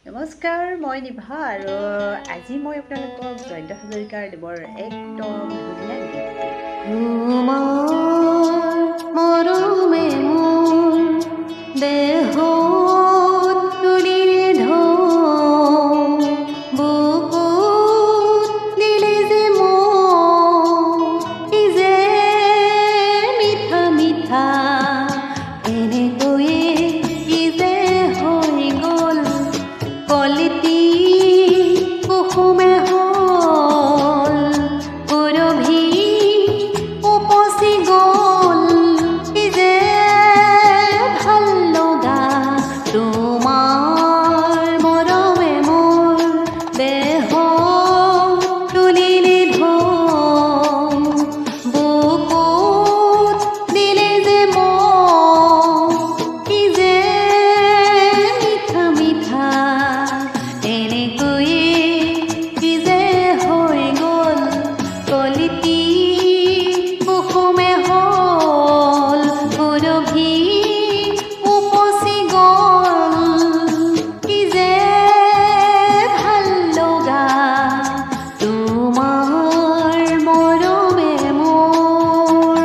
নমস্কাৰ, মই নিভা আৰু আজি মই আপোনালোকক জয়ন্ত হাজৰিকাৰ দেৱৰ একদম ধুনীয়া গীতটি তোমাৰ মৰমে মোৰ দেহত তুলিলে ঢৌ, বুকুত দিলে যে মৌ, কি যে মিঠা মিঠা, এনেকৈয়ে কি যে হৈ গ'ল কলিতি কুসুমে হ'ল সুৰভি উপচি গ'ল, কি যে ভাল লগা তোমাৰ মৰমে মোৰ দেহ তুলিলে ঢৌ, বুকুত দিলে যে মৌ, কি যে মিঠা মিঠা, এনেকৈয়ে কি যে হৈ গ'ল কলিতি কুসুমে হ'ল সুৰভি উপচি গ'ল, কি যে ভাল লগা তোমাৰ মৰমে মোৰ।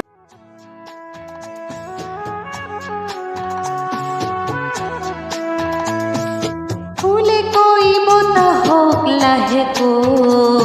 ফুলে কৈ বতাহক লাহেকৈ